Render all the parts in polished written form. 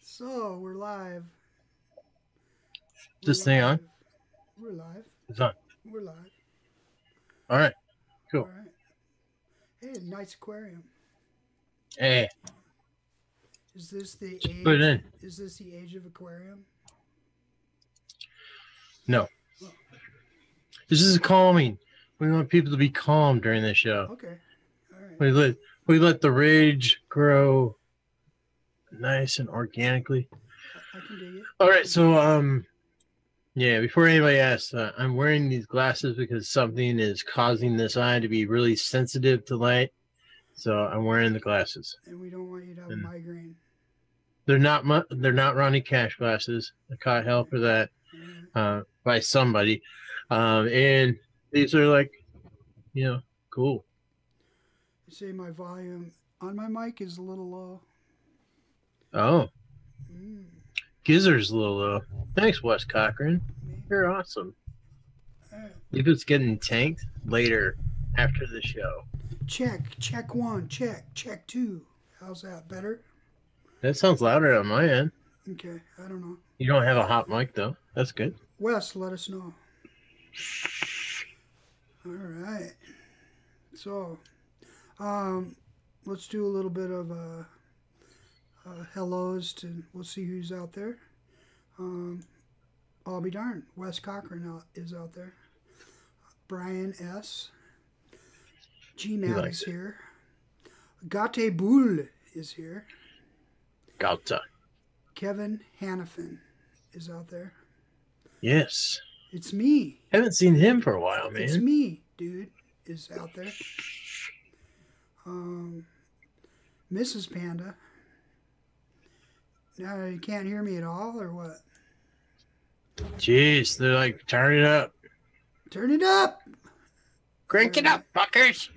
So we're live. This thing on? We're live. It's on. We're live. All right. Cool. All right. Hey, nice aquarium. Hey. Is this the Just age? put it in. Is this the age of aquarium? No. Oh. This is calming. We want people to be calm during the show. Okay. All right. We let the rage grow nice and organically. I can dig it. All right. So yeah, before anybody asks, I'm wearing these glasses because something is causing this eye to be really sensitive to light. So I'm wearing the glasses. And we don't want you to have a migraine. They're not Ronnie Cash glasses. I caught hell for that by somebody. And these are like, cool. You say my volume on my mic is a little low. Oh. Gizzard's a little low. Thanks, Wes Cochran. You're awesome. If it's getting tanked later after the show. Check one, check two. How's that? Better? That sounds louder on my end. Okay, I don't know. You don't have a hot mic though. That's good. Wes, let us know. All right. So, let's do a little bit of hellos to. We'll see who's out there. I'll be darned. Wes Cochran is out there. Brian S. G-Man is here. Gate Boule is here. Gauta. Kevin Hannafin is out there. Yes. It's me. Haven't seen him for a while, man. It's me, dude, is out there. Mrs. Panda. Now you can't hear me at all, or what? Jeez, they're like, turn it up. Turn it up. Crank it up, fuckers.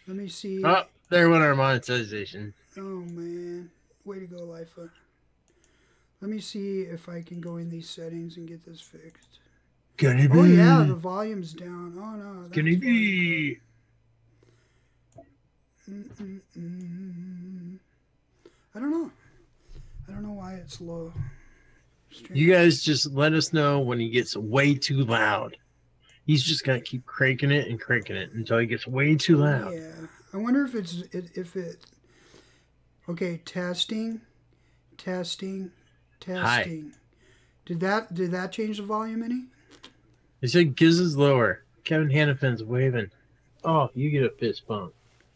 Let me see. Oh, there went our monetization. Oh, man. Way to go, LyFE. Let me see if I can go in these settings and get this fixed. Gonna be. Oh, yeah, the volume's down. Oh, no. That's gonna be. I don't know. I don't know why it's low. Strange. You guys just let us know when he gets way too loud. He's just gonna keep cranking it until he gets way too loud. Yeah, I wonder if it. Okay, testing. Hi. Did that change the volume any? They said Gizzard's lower. Kevin Hannafin's waving. Oh, you get a fist bump.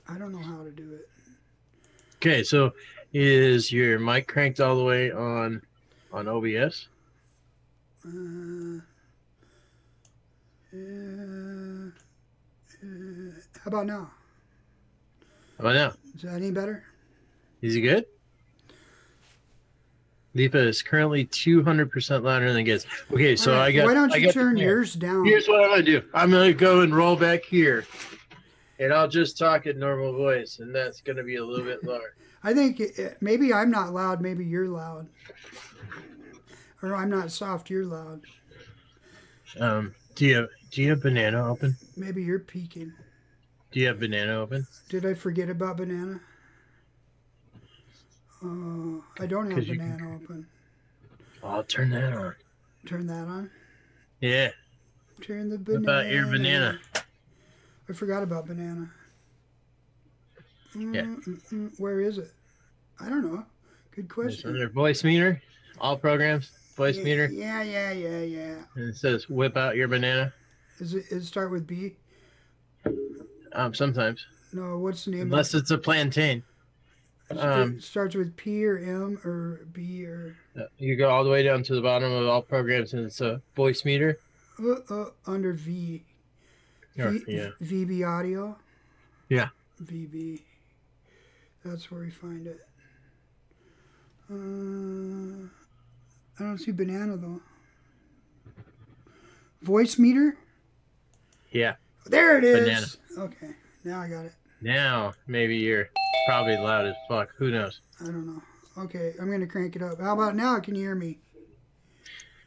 I don't know how to do it. Okay, so is your mic cranked all the way on OBS? How about now? Is that any better? Is he good? Lipa is currently 200% louder than Giz. Okay, so right, why don't you turn yours down? Here's what I'm going to do. I'm going to go and roll back here. And I'll just talk in normal voice, and that's going to be a little bit lower. I think maybe I'm not loud, maybe you're loud. Or I'm not soft, you're loud. Do you have banana open? Maybe you're peeking. Do you have banana open? Did I forget about banana? I don't have banana open. I'll turn that on. Turn that on? Yeah. Turn the banana. What about your banana? I forgot about banana. Yeah. Where is it? I don't know. Good question. Under voice meter, all programs, voice meter. Yeah. And it says whip out your banana. Is it start with B? Sometimes. No, what's the name? Unless it's a plantain. It starts with P or M or B or. You go all the way down to the bottom of all programs, and it's a voice meter. Under V. Yeah. VB audio. Yeah. VB. That's where we find it. I don't see banana though. Voice meter? Yeah. There it is. Banana. Okay. Now I got it. Now maybe you're probably loud as fuck. Who knows? I don't know. Okay, I'm going to crank it up. How about now? Can you hear me?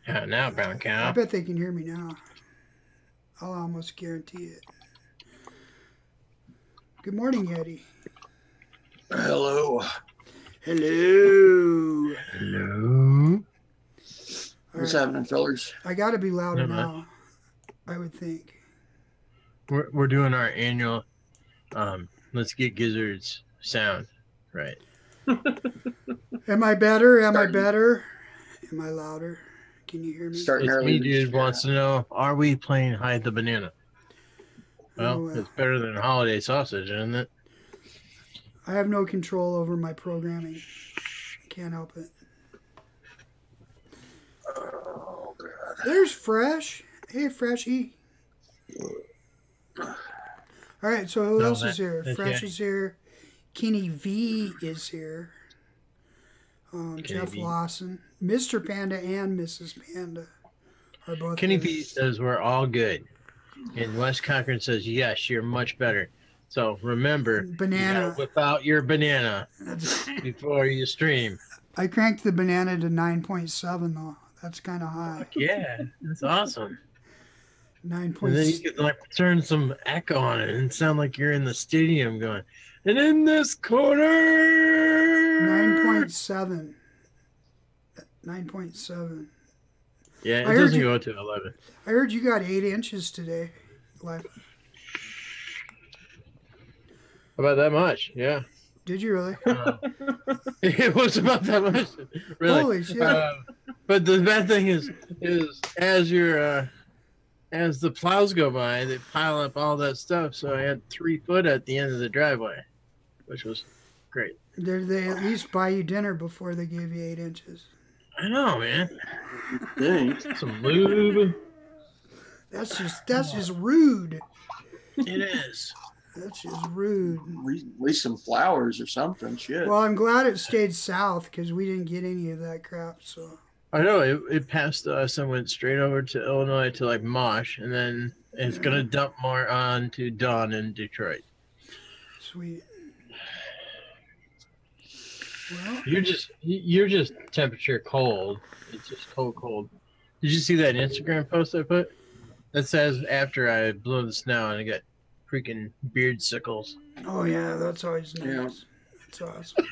Now, brown cow. I bet they can hear me now. I'll almost guarantee it. Good morning, Yeti. Hello. Hello. Hello. What's happening, fellers? I got to be louder No, now, I would think. We're doing our annual let's get Gizzard's sound right. Am I better? Am I better? Am I louder? Can you hear me? Starting It's early. me, dude, wants to know, are we playing Hide the Banana? Well, it's better than holiday sausage, isn't it? I have no control over my programming. Can't help it. Oh, God. There's Fresh. Hey, Freshy. All right, so who else is here? Fresh is here. Kenny V is here. Jeff V. Lawson. Mr. Panda and Mrs. Panda are both Kenny here. V says we're all good. And Wes Cochran says, yes, you're much better. So remember, Banana. you gotta whip out your banana before you stream. I cranked the banana to 9.7 though. That's kind of high. Yeah, that's awesome. 9.7. And then you can like turn some echo on it and sound like you're in the stadium going, and in this corner 9.7. 9.7. Yeah, it I heard doesn't you- go to 11. I heard you got 8 inches today. Life. About that much, yeah. Did you really? It was about that much, really. Holy shit. But the bad thing is as you're as the plows go by, they pile up all that stuff. So I had 3 foot at the end of the driveway, which was great. Did they at least buy you dinner before they gave you 8 inches? I know, man. Dang. Some lube. That's just rude. It is. That's just rude. At least some flowers or something. Shit. Well, I'm glad it stayed south because we didn't get any of that crap. So I know it passed us and went straight over to Illinois to like Mosh, and then it's gonna dump more on to Dawn in Detroit. sweet. Well, You're just temperature cold. It's just cold. Did you see that Instagram post I put? That says after I blew the snow and I got freaking beard sickles. oh yeah, that's always nice. Yeah. That's awesome.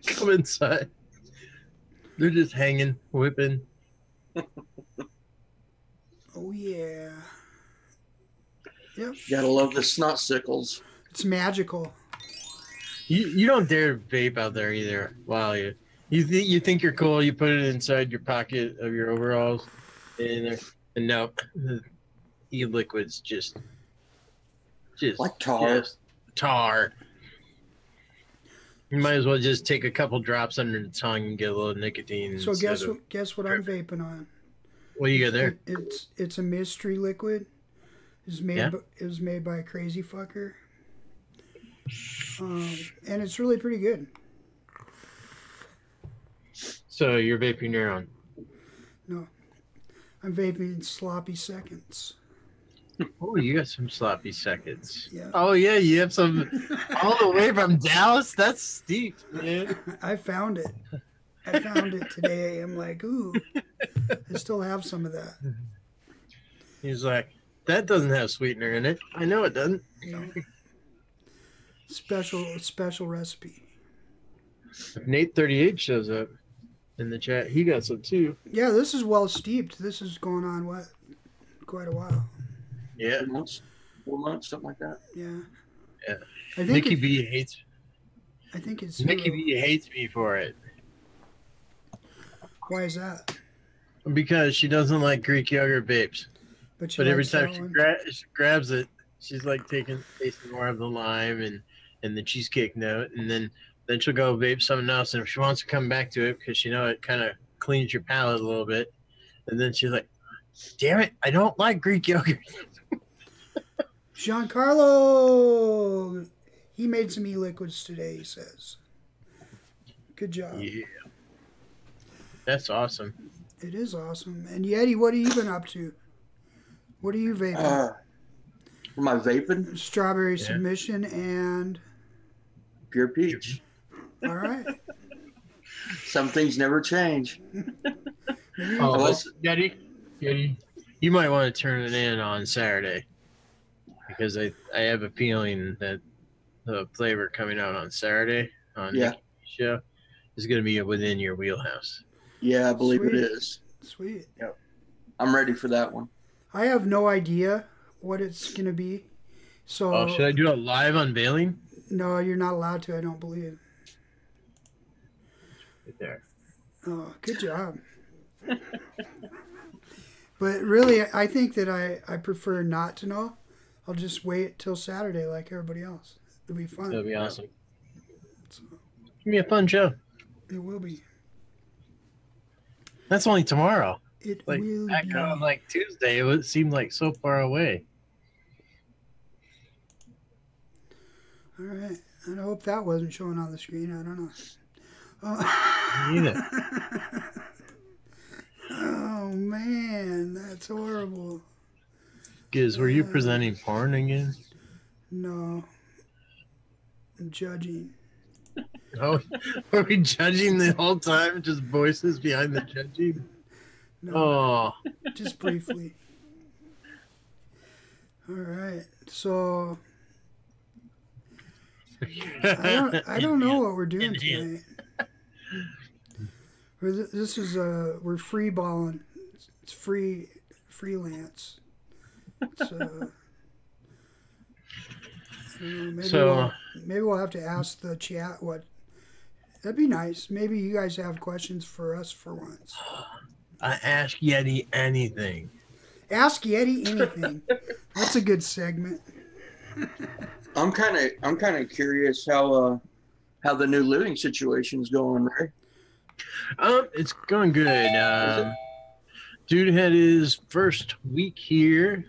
Come inside. They're just hanging, whipping. Oh yeah. Yep. You gotta love the snot sickles. It's magical. You don't dare vape out there either. Wow, you think you're cool. You put it inside your pocket of your overalls, and no, the e-liquid's just Like tar. just tar. You might as well just take a couple drops under the tongue and get a little nicotine. So instead guess of- what I'm vaping on? What you got there? It's a mystery liquid. It was made by a crazy fucker. And it's really pretty good. So you're vaping your own. No, I'm vaping sloppy seconds. Oh, you got some sloppy seconds. Yeah. Oh yeah, you have some all the way from Dallas. That's steep, man. I found it. I found it today. I'm like, ooh, I still have some of that. He's like, that doesn't have sweetener in it. I know it doesn't. You know, special recipe. If Nate38 shows up in the chat, he got some too. Yeah, this is well steeped. This is going on quite a while. Yeah. 2 months, 4 months, something like that. Yeah. Yeah. I think Nikki B hates Nikki B hates me for it Why is that? because she doesn't like Greek yogurt vapes. But But every likes time that she one. grabs it, she's like tasting more of the lime and the cheesecake note, and then she'll go vape something else. And if she wants to come back to it because she know it kind of cleans your palate a little bit, and then she's like, "Damn it, I don't like Greek yogurt." Giancarlo, he made some e-liquids today, he says. Good job. Yeah, that's awesome. It is awesome. And Yeti, what have you been up to? What are you vaping? For my vaping, Strawberry Yeah. submission and pure peach. all right. Some things never change. Maybe Oh, Unless- Yeti, you might want to turn it in on Saturday because I have a feeling that the flavor coming out on Saturday on Yeah. Nikki's show is going to be within your wheelhouse. Yeah, I believe Sweet. it is. Sweet. Yep. I'm ready for that one. I have no idea what it's going to be. So Oh, should I do a live unveiling? No, you're not allowed to, I don't believe. Right there. Oh, good job. But really, I think that I prefer not to know. I'll just wait till Saturday like everybody else. It'll be fun. That'll be awesome. Give me a fun show. It will be. That's only tomorrow. It Like will back be. on like Tuesday, it seemed like so far away. All right. I hope that wasn't showing on the screen. I don't know. Either. Oh, man. That's horrible. Giz, were you presenting porn again? No. I'm judging. Oh, were we judging the whole time? Just voices behind the judging? No. Oh. Just briefly. All right. So I don't know what we're doing tonight. This is we're free balling. It's freelance. So maybe we'll have to ask the chat what. That'd be nice. Maybe you guys have questions for us for once. I ask Yeti anything. Ask Yeti anything. That's a good segment. I'm kind of curious how the new living situation's going, Ray. It's going good. Dude had his first week here.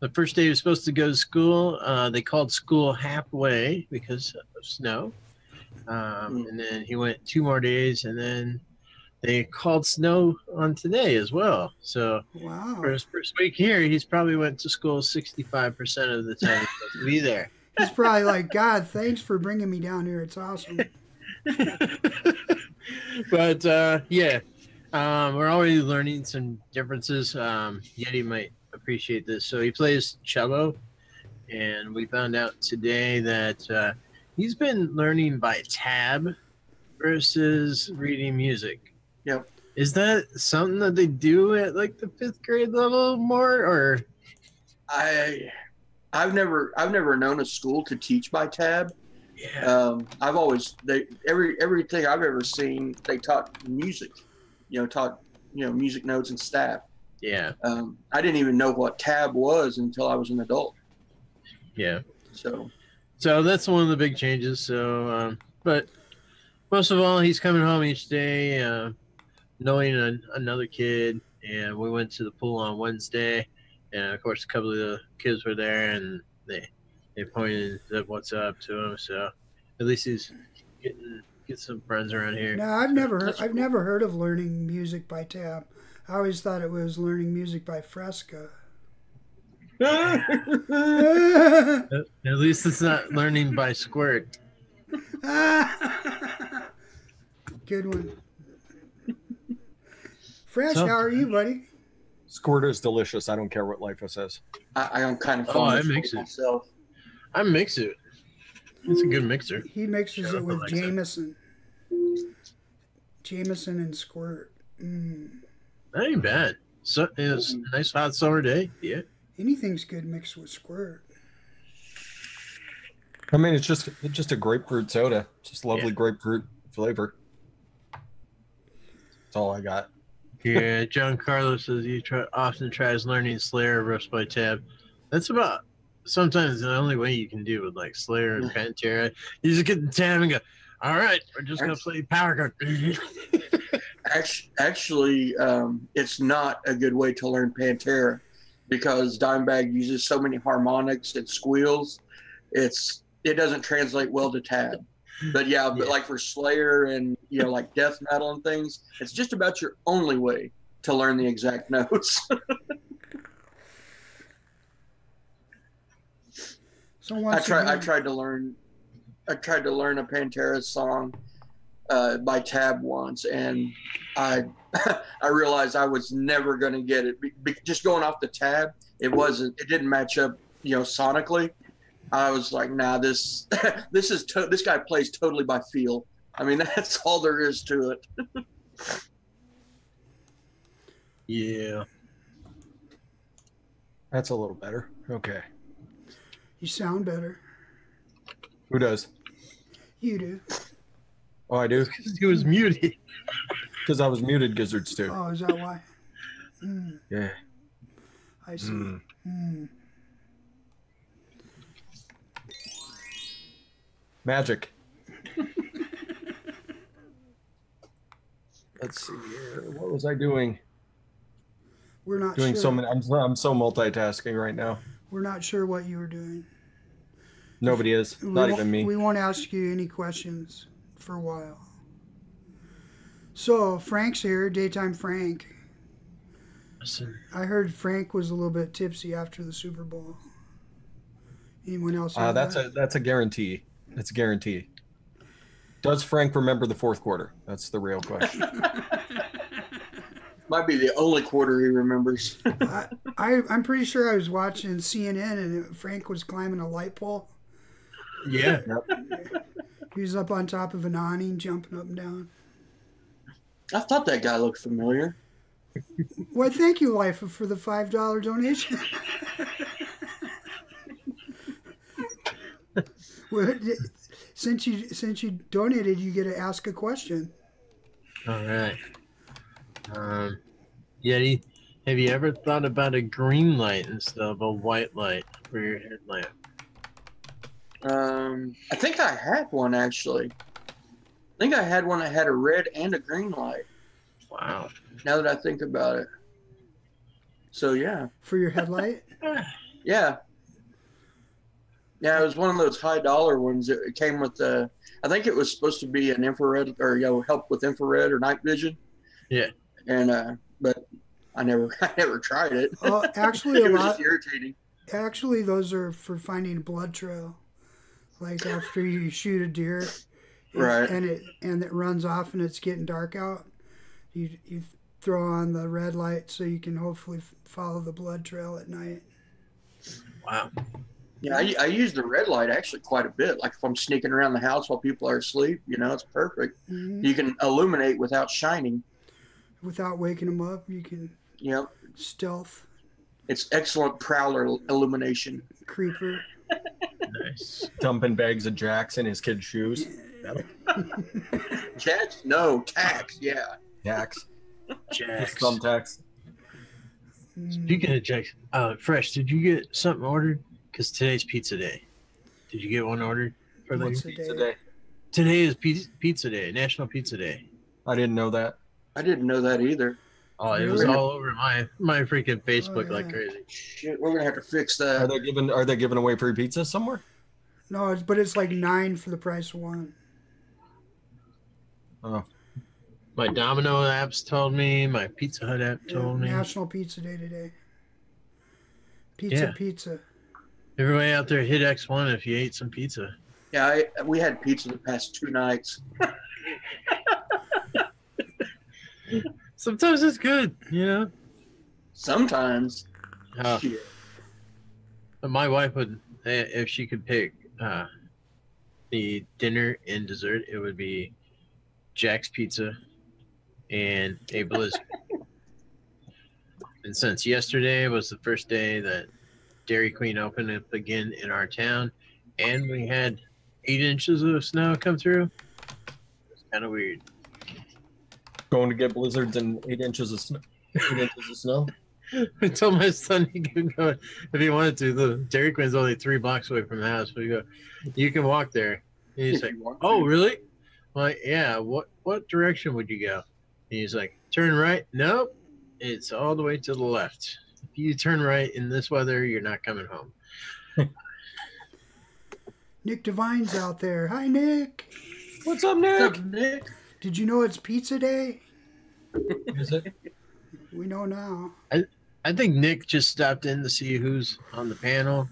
The first day he was supposed to go to school. They called school halfway because of snow. And then he went 2 more days, and then they called snow on today as well. So wow. For his first week here, he's probably went to school 65% of the time he's supposed to be there. He's probably like, God, thanks for bringing me down here. It's awesome. But we're already learning some differences. Yeti might appreciate this. So he plays cello, and we found out today that he's been learning by tab versus reading music. Yep. Is that something that they do at like the 5th grade level more, or? I've never known a school to teach by tab. Yeah. I've always everything I've ever seen they taught music, music notes and staff. Yeah. I didn't even know what tab was until I was an adult. Yeah. So that's one of the big changes. So, but most of all, he's coming home each day, knowing another kid, and we went to the pool on Wednesday, and of course a couple of the kids were there, and they pointed at what's up to him. So at least he's get some friends around here. No, I've never heard of learning music by tab. I always thought it was learning music by Fresca. At least it's not learning by squirt. Good one. Fresh, how are you, buddy? Squirt is delicious. I don't care what LIFE says. I am kind of I mix it myself. I mix it. It's a good mixer. He mixes it with Jameson. Jameson and squirt. That ain't bad. So it's a nice hot summer day. Yeah. Anything's good mixed with squirt. I mean, it's just a grapefruit soda. Just lovely grapefruit flavor. That's all I got. Yeah, John Carlos says he often tries learning Slayer riffs by tab. That's about sometimes the only way you can do with like Slayer and Pantera. You just get the tab and go, all right, we're just going to play Power Gun. Actually, it's not a good way to learn Pantera because Dimebag uses so many harmonics and squeals. It doesn't translate well to tab. But but like for Slayer and like death metal and things, it's just about your only way to learn the exact notes. So I tried to learn a Pantera song by tab once, and I realized I was never going to get it. Just going off the tab, it didn't match up, sonically. I was like, nah, this guy plays totally by feel. I mean, that's all there is to it. Yeah. That's a little better. Okay. You sound better. Who does? You do. Oh, I do? Because he was muted. Because I was muted, Gizzards too. Oh, is that why? Yeah. I see. Magic. Let's see here. What was I doing? We're not Doing sure. so many. I'm so multitasking right now. We're not sure what you were doing. Nobody is. Not even me. We won't ask you any questions for a while. So Frank's here, Daytime Frank. Listen. I heard Frank was a little bit tipsy after the Super Bowl. Anyone else? That's a guarantee. It's a guarantee. Does Frank remember the fourth quarter? That's the real question. Might be the only quarter he remembers. I'm pretty sure I was watching CNN and Frank was climbing a light pole. Yeah. He was up on top of an awning, jumping up and down. I thought that guy looked familiar. Well, thank you, Life, for the $5 donation. Well, since you donated, you get to ask a question. All right. Yeti, have you ever thought about a green light instead of a white light for your headlamp? I think I had one actually. I think I had one that had a red and a green light. Wow. Now that I think about it. So yeah. For your headlight? Yeah. Yeah, it was one of those high dollar ones. It came with I think it was supposed to be an infrared or help with infrared or night vision. Yeah. And but I never tried it. Actually, it was just irritating. Actually, those are for finding a blood trail. Like after you shoot a deer, right? And it runs off and it's getting dark out. You throw on the red light so you can hopefully follow the blood trail at night. Wow. Yeah, I use the red light actually quite a bit. Like if I'm sneaking around the house while people are asleep, it's perfect. Mm-hmm. You can illuminate without shining. Without waking them up, you can. Yep. Stealth. It's excellent prowler illumination. Creeper. Nice. Dumping bags of Jacks in his kid's shoes. Jacks? No, Tacks. Yeah. Jacks. Jacks. Thumbtacks. Speaking of Jacks, Fresh, did you get something ordered? Because today's pizza day. Did you get one ordered for the pizza day? Today is pizza day, National Pizza Day. I didn't know that. I didn't know that either. Oh, it was all over my freaking Facebook like crazy. Shit, we're gonna have to fix that. Are they giving away free pizza somewhere? No, but it's like 9 for the price of 1. Oh. My Domino apps told me. My Pizza Hut app told me. National Pizza Day today. Pizza. Everybody out there, hit X1 if you ate some pizza. Yeah, we had pizza the past 2 nights. Sometimes it's good, Sometimes. My wife would, if she could pick the dinner and dessert, it would be Jack's Pizza and a Blizzard. And since yesterday was the first day that Dairy Queen opened up again in our town, and we had 8 inches of snow come through, it's kind of weird. Going to get blizzards and 8 inches of snow. 8 inches of snow. I told my son he could go if he wanted to. The Dairy Queen's only 3 blocks away from the house. We go, you can walk there. And he's like, oh, really? I'm like, yeah. What direction would you go? And he's like, turn right. Nope, it's all the way to the left. If you turn right in this weather, you're not coming home. Nick Devine's out there. Hi, Nick. What's up, Nick? What's up, Nick? Did you know it's Pizza Day? Is it? We know now. I think Nick just stopped in to see who's on the panel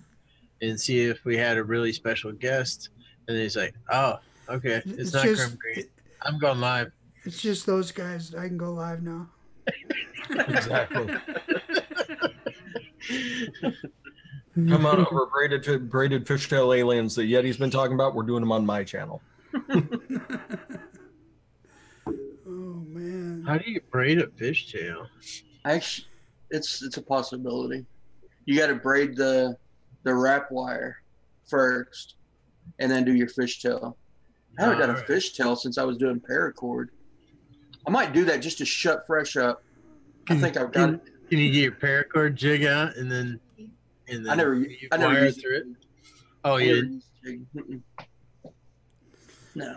and see if we had a really special guest. And he's like, oh, okay. It's not Grim Green. I'm going live. It's just those guys. I can go live now. Exactly. Come on over, braided fishtail aliens that Yeti's been talking about. We're doing them on my channel. How do you braid a fishtail? Actually, it's a possibility. You got to braid the wrap wire first, and then do your fishtail. I haven't done a fishtail since I was doing paracord. I might do that just to shut fresh up. I think I've got it. Can you get your paracord jig out and then I never used through it? Oh, you did? No.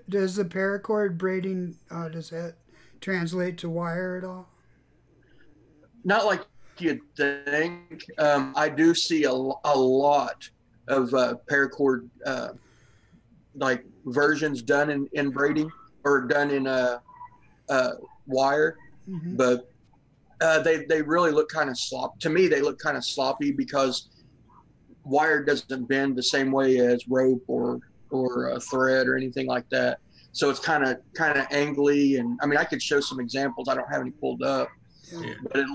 Does the paracord braiding, does that translate to wire at all? Not like you'd think. I do see a lot of paracord like versions done in braiding or done in wire, but they really look kind of sloppy. To me, they look kind of sloppy because wire doesn't bend the same way as rope or a thread or anything like that. So it's kind of angly, and I mean I could show some examples. I don't have any pulled up, but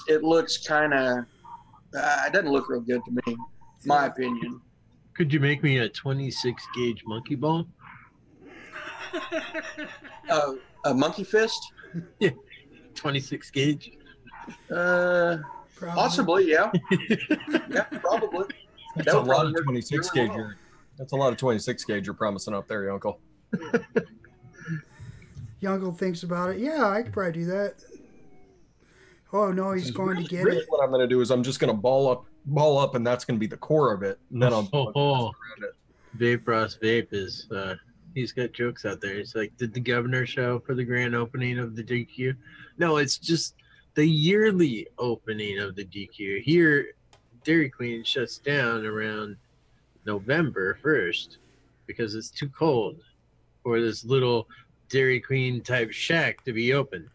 it looks kind of it doesn't look real good to me, my opinion. Could you make me a 26 gauge monkey ball? A monkey fist? Yeah, 26 gauge. Possibly, yeah. Yeah, probably. That's a lot of 26 gauge. That's a lot of 26 gauge you're promising up there, your uncle. Your uncle thinks about it. Yeah, I could probably do that. Oh no, he's going to get it. What I'm going to do is I'm just going to ball up, and that's going to be the core of it. And then I'll around it. Vape Ross Vape is he's got jokes out there. It's like, did the governor show for the grand opening of the DQ? No, it's just the yearly opening of the DQ. Here, Dairy Queen shuts down around November 1st because it's too cold for this little Dairy Queen type shack to be open.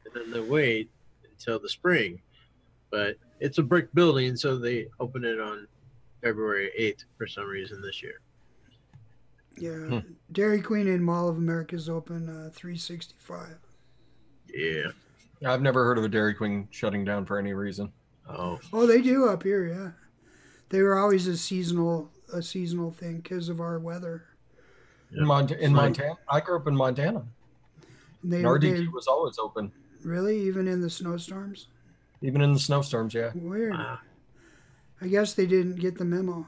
And then they wait until the spring. But it's a brick building, so they open it on February 8th for some reason this year. Yeah, Dairy Queen in Mall of America is open 365. Yeah. I've never heard of a Dairy Queen shutting down for any reason. Oh, they do up here, yeah. They were always a seasonal thing because of our weather. Yeah. In Montana, I grew up in Montana. And RDQ was always open. Really? Even in the snowstorms? Even in the snowstorms, yeah. Weird. I guess they didn't get the memo.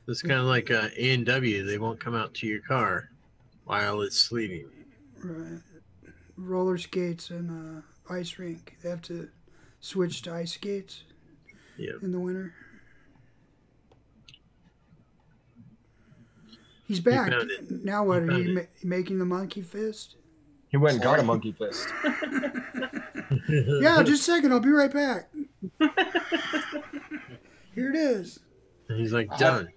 It's kind of like A&W. They won't come out to your car while it's sleeting. Right. Roller skates and ice rink. They have to switch to ice skates in the winter. He's back. Now what? Are you making the monkey fist? He went and got a monkey fist. Yeah, just a second. I'll be right back. Here it is. And he's like, done.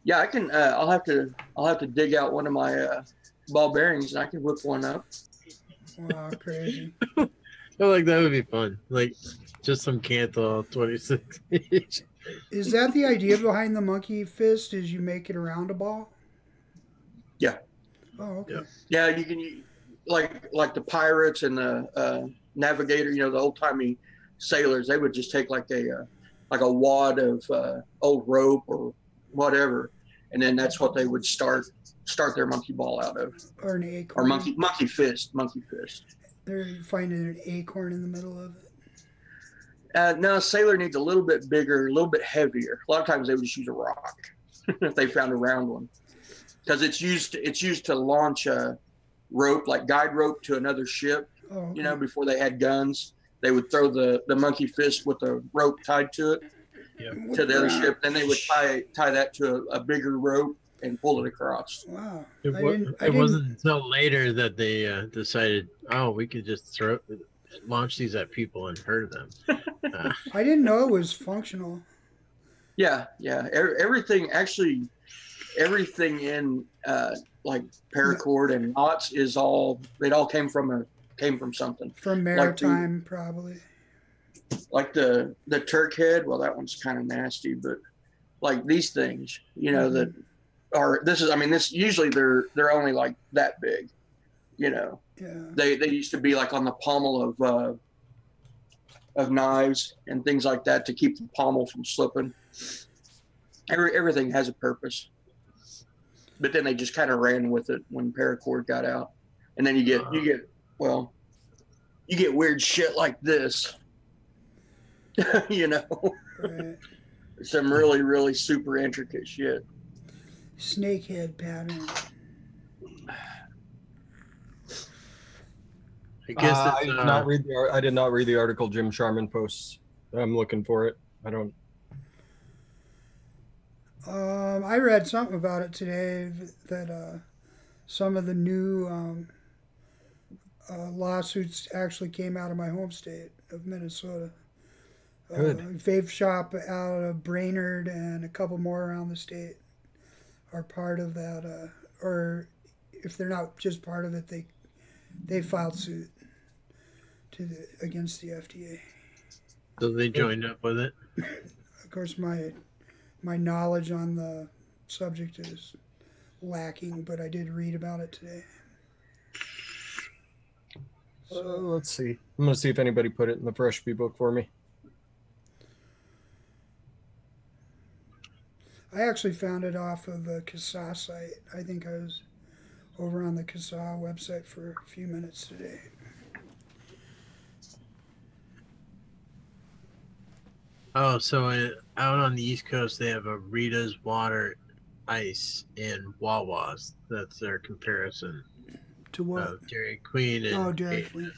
Yeah, I can. I'll have to dig out one of my ball bearings, and I can whip one up. Wow, crazy. I feel like that would be fun. Like just some Canthal 26 inch. Is that the idea behind the monkey fist? Is you make it around a ball? Yeah. Oh, okay. Yeah, you can like the pirates and the navigator. You know, the old timey sailors. They would just take like a wad of old rope or whatever, and then that's what they would start their monkey ball out of. Or an acorn. Or monkey fist. They're finding an acorn in the middle of it. No, sailor needs a little bit bigger, a little bit heavier. A lot of times they would just use a rock if they found a round one, because it's used to launch a rope, like guide rope, to another ship. Oh, okay. You know, before they had guns, they would throw the monkey fist with a rope tied to it to the other ship. Then they would tie that to a bigger rope and pull it across. Wow. It wasn't until later that they decided, we could just launch these at people and hurt them. I didn't know it was functional. Yeah. Everything in like paracord and knots it all came from something. From maritime, probably. Like the Turk head, well, that one's kind of nasty, but like these things, you know, that are this usually they're only like that big, you know. Yeah. They used to be like on the pommel of knives and things like that to keep the pommel from slipping. Everything has a purpose, but then they just kind of ran with it when paracord got out, and then you get you get weird shit like this. You know, Right. some really, really super intricate shit. Snakehead pattern. I guess it's, I did not read the article Jim Sharman posts. I'm looking for it. I don't. I read something about it today that some of the new lawsuits actually came out of my home state of Minnesota. Good. Vape shop out of Brainerd and a couple more around the state are part of that. Or if they're not just part of it, they filed suit against the FDA. So they joined up with it. Of course, my knowledge on the subject is lacking, but I did read about it today. Let's see. I'm gonna see if anybody put it in the Fresh Bee book for me. I actually found it off of the CUSA site. I think I was over on the CUSA website for a few minutes today. Oh, so out on the East Coast, they have a Rita's Water Ice and Wawa's. That's their comparison. To what? Dairy Queen and Dairy Queen.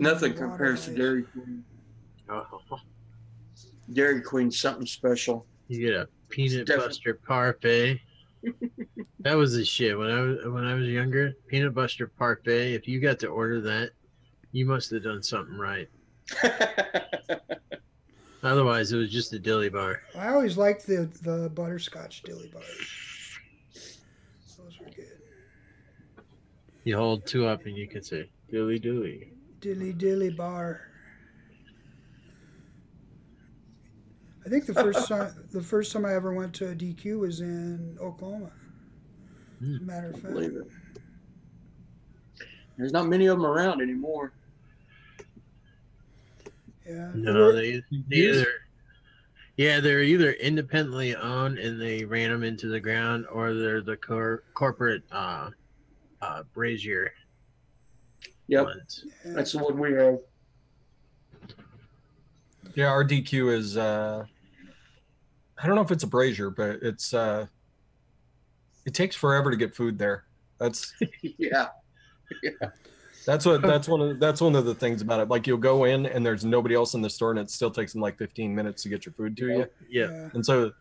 Nothing compares to Dairy Queen. Oh, Dairy Queen's something special. you get a peanut butter parfait. That was the shit when I was younger. Peanut butter parfait. If you got to order that, you must have done something right. Otherwise, it was just a dilly bar. I always liked the butterscotch dilly bars. Those were good. You hold two up and you can say dilly dilly. Dilly bar. I think the first time I ever went to a DQ was in Oklahoma. As a matter of fact. Believe it. There's not many of them around anymore. Yeah. No, they're either independently owned and they ran them into the ground, or they're the corporate brazier. Yep, ones. Yeah. that's the one we have. Yeah, our DQ is. I don't know if it's a brazier, but it's. It takes forever to get food there. That's. Yeah. That's one of the things about it. Like, you'll go in and there's nobody else in the store, and it still takes them like 15 minutes to get your food to you. Yeah. And so,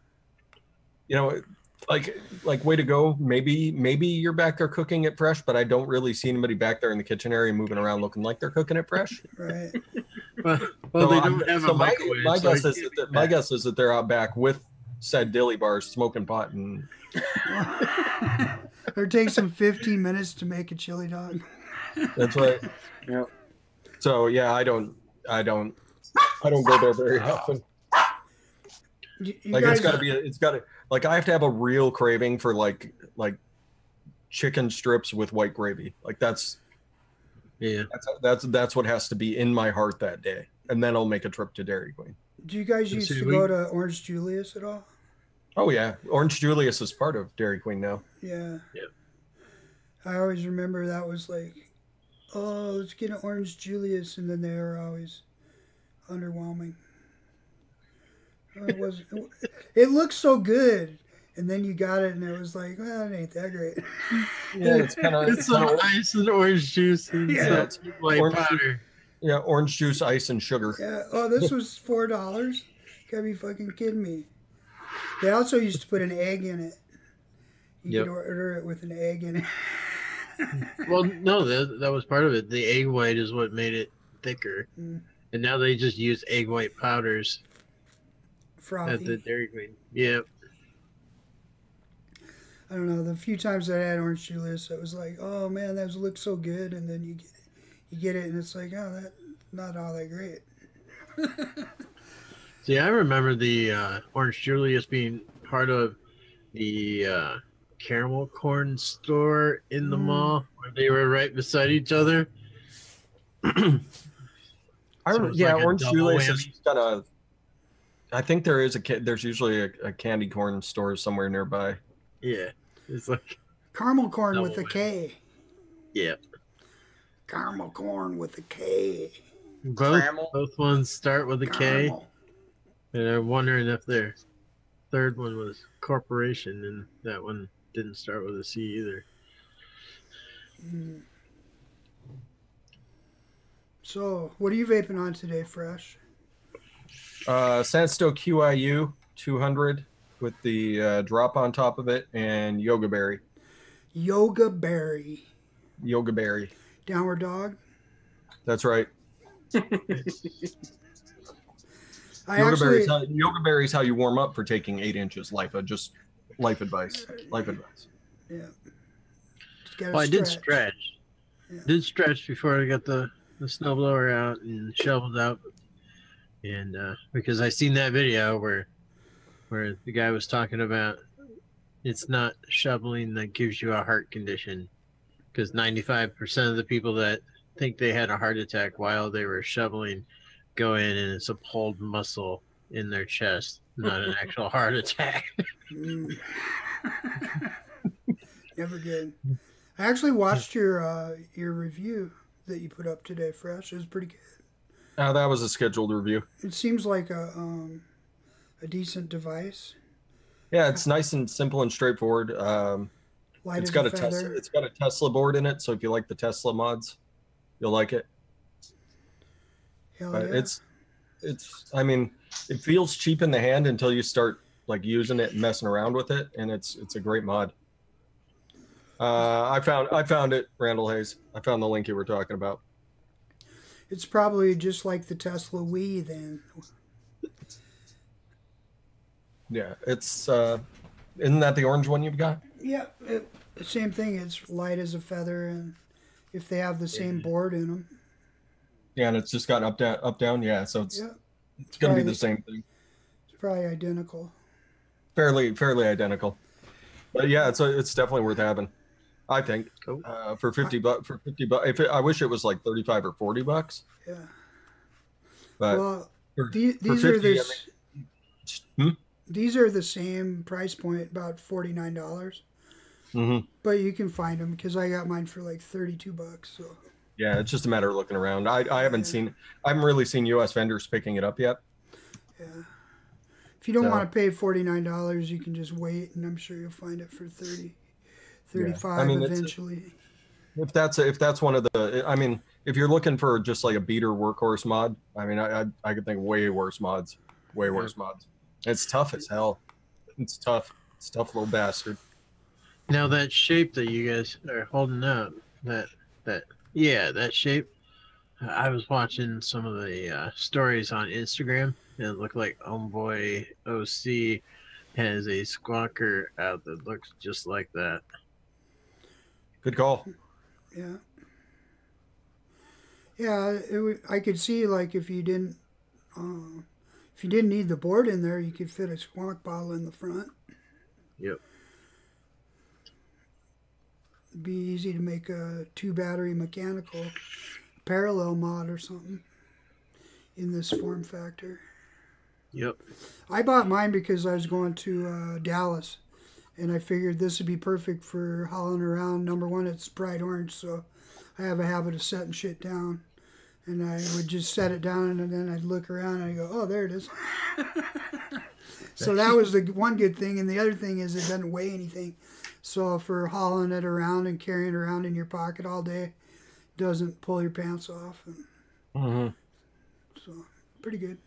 you know, like way to go. Maybe you're back there cooking it fresh, but I don't really see anybody back there in the kitchen area moving around looking like they're cooking it fresh. Right. Well, So they don't have a microwave. My so guess is that they're out back with said dilly bars, smoking pot, and Or it takes them 15 minutes to make a chili dog. that's right. Yeah. So yeah, I don't go there very often. Like, it's got to like, I have to have a real craving for like chicken strips with white gravy. Like, that's what has to be in my heart that day, and then I'll make a trip to Dairy Queen. Do you guys used to go to Orange Julius at all? Oh yeah, Orange Julius is part of Dairy Queen now. Yeah. Yep. I always remember that was like, oh, let's get an Orange Julius, and then they were always underwhelming. It looked so good, and then you got it, and it was like, well, it ain't that great. Yeah, it's kind of some ice and orange juice and some white orange powder. Yeah, orange juice, ice, and sugar. Yeah. Oh, this was $4. Gotta be fucking kidding me. They also used to put an egg in it. You could order it with an egg in it. Well, no, that was part of it. The egg white is what made it thicker. And now they just use egg white powders. Frothy. At the Dairy Queen. Yep. I don't know. The few times I had Orange Julius, it was like, oh man, that looks so good, and then you get it, and it's like, oh, that's not all that great. See, I remember the Orange Julius being part of the caramel corn store in the mall, where they were right beside each other. Orange Julius has got a. I think there's usually a candy corn store somewhere nearby. Yeah, it's like caramel corn with a K. Yeah. Caramel corn with a K. Both ones start with a K. Caramel. And I'm wondering if their third one was corporation, and that one didn't start with a C either. So, what are you vaping on today, Fresh? Sandstone QIU 200 with the drop on top of it, and Yoga Berry. Yoga Berry. Yoga Berry. Downward dog? That's right. Yoga Berry is how you warm up for taking 8 inches. Life advice. Life advice. Yeah. Well, I did stretch. Yeah. Did stretch before I got the snowblower out and shoveled out, and because I seen that video where the guy was talking about it's not shoveling that gives you a heart condition, because 95% of the people that think they had a heart attack while they were shoveling go in and it's a pulled muscle in their chest, not an actual heart attack. Never good. I actually watched your review that you put up today, Fresh. It was pretty good. That was a scheduled review. It seems like a decent device. Yeah, it's nice and simple and straightforward. It's got a Tesla board in it, so if you like the Tesla mods, you'll like it. Hell yeah. I mean, it feels cheap in the hand until you start like using it and messing around with it, and it's a great mod. I found it, Randall Hayes. I found the link you were talking about. It's probably just like the Tesla Wii then. Yeah, it's isn't that the orange one you've got? Yeah, same thing. It's light as a feather, and if they have the same board in them. Yeah, and it's just got up down. Yeah, so it's gonna be the same thing. It's probably identical. Fairly identical, but yeah, it's definitely worth having. I think for $50. For $50, I wish it was like $35 or $40. Yeah. But well, these are this. These are the same price point, about $49. Mm-hmm. But you can find them because I got mine for like $32. So. Yeah, it's just a matter of looking around. I haven't really seen U.S. vendors picking it up yet. Yeah. If you don't want to pay $49, you can just wait, and I'm sure you'll find it for $30, $35 eventually. If that's one of the, I mean, if you're looking for just like a beater workhorse mod, I mean, I could think way worse mods. Worse mods. It's tough as hell. It's tough. It's a tough little bastard. Now that shape that you guys are holding up, that shape. I was watching some of the stories on Instagram, and it looked like Homeboy OC has a squawker out that looks just like that. Good call. Yeah. Yeah, I could see like if you didn't need the board in there, you could fit a squawk bottle in the front. Yep. It'd be easy to make a 2-battery mechanical parallel mod or something in this form factor. Yep. I bought mine because I was going to Dallas, and I figured this would be perfect for hauling around. Number one, it's bright orange, so I have a habit of setting shit down. And I would just set it down, and then I'd look around, and I'd go, oh, there it is. So that was the one good thing. And the other thing is it doesn't weigh anything. So for hauling it around and carrying it around in your pocket all day, it doesn't pull your pants off. And so pretty good.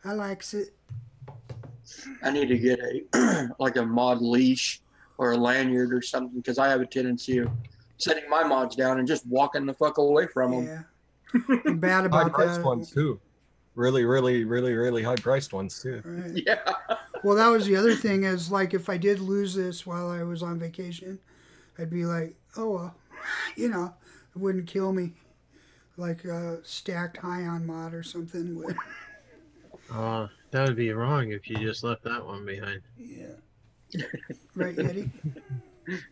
I likes it. I need to get a mod leash or a lanyard or something, because I have a tendency of setting my mods down and just walking the fuck away from them. Yeah. I'm bad about that. High-priced ones too. Really high-priced ones too. Right. Yeah. Well, that was the other thing is, like, if I did lose this while I was on vacation, I'd be like, oh, well, it wouldn't kill me. Like a stacked Hion mod or something would. That would be wrong if you just left that one behind. Yeah. Right, Eddie?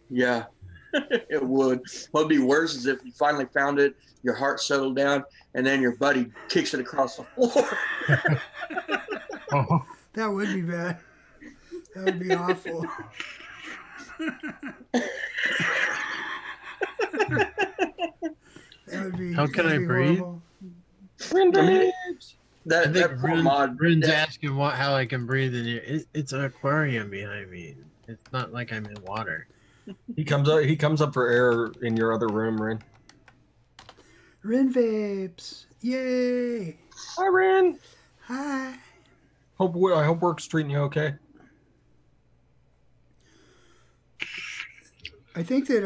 Yeah. It would. What'd be worse is if you finally found it, your heart settled down, and then your buddy kicks it across the floor. Oh. That would be bad. That would be awful. That would be. How can I breathe? Rin babes. That poor mod. Rin's asking how I can breathe in here. It's an aquarium behind me. It's not like I'm in water. He comes up for air in your other room, Rin. Rin vapes. Yay. Hi, Rin. Hi. I hope work's treating you okay. I think that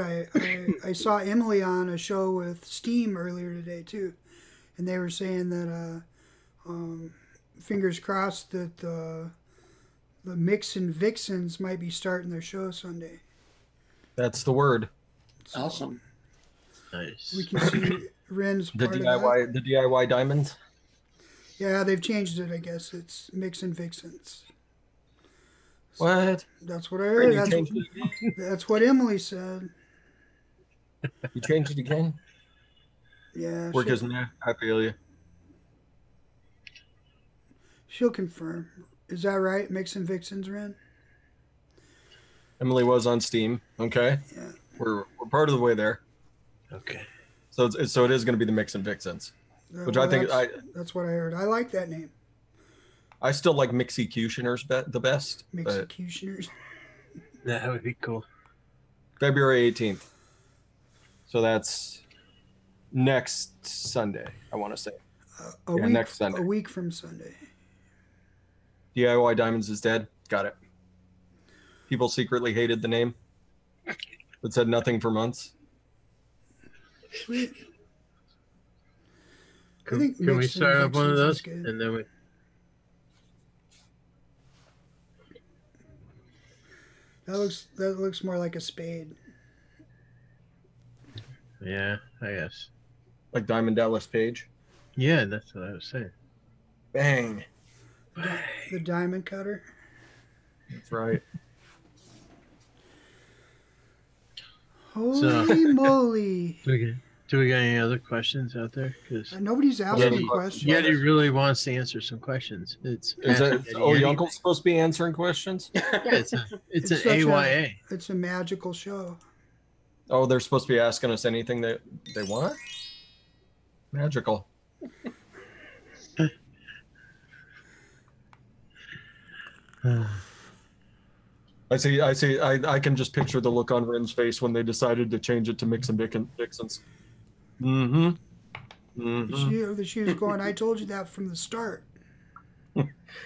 I saw Emily on a show with Steam earlier today too, and they were saying that fingers crossed that the Mix and Vixens might be starting their show Sunday. That's the word. So Awesome. Nice. we can see Ren's The part of DIY, that. the DIY diamonds. Yeah, they've changed it. I guess it's Mix and Vixens. What? That's what I heard. You changed it again? That's what Emily said. You changed it again? Yeah, Work isn't there. I feel you. she'll confirm. Is that right? Mix and Vixens, Ren? Emily was on Steam. Okay. Yeah. We're part of the way there. Okay. So it is going to be the Mix and Vixens, which Well, I think that's what I heard. I like that name. I still like Mixicutioners the best. But Executioners. That would be cool. February 18th. So that's next Sunday, I want to say. Next Sunday. A week from Sunday. DIY Diamonds is dead. Got it. People secretly hated the name, but said nothing for months. Sweet. Can think we Mix start and up one of Vixens those? is good. And then we. That looks more like a spade. Yeah, I guess. Like Diamond Dallas Page. Yeah, that's what I was saying. Bang. The diamond cutter. That's right. Holy moly! Do we got any other questions out there? Because Nobody's asking questions. Yeti really wants to answer some questions. Is your uncle's supposed to be answering questions? Yeah, it's an such AYA. It's a magical show. Oh, they're supposed to be asking us anything that they want? Magical. I can just picture the look on Rin's face when they decided to change it to Mix and Vixens. She was going, I told you that from the start.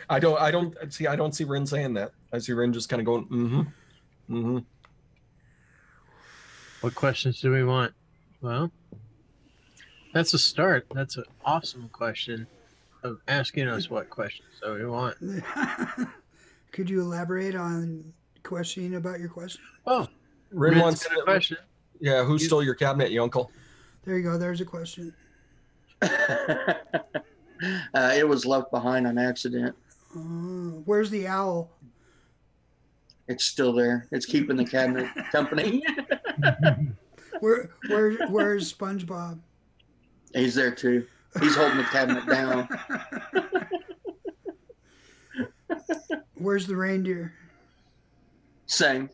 I don't see Rin saying that. I see Rin just kind of going, What questions do we want? Well, that's a start. That's an awesome question of asking us what questions do we want. Could you elaborate on questioning about your question? Oh, Rin wants a question. Yeah, who stole your cabinet, you uncle? There you go. There's a question. It was left behind on accident. Where's the owl? It's still there. It's keeping the cabinet company. Where's SpongeBob? He's there too. He's holding the cabinet down. Where's the reindeer? Same.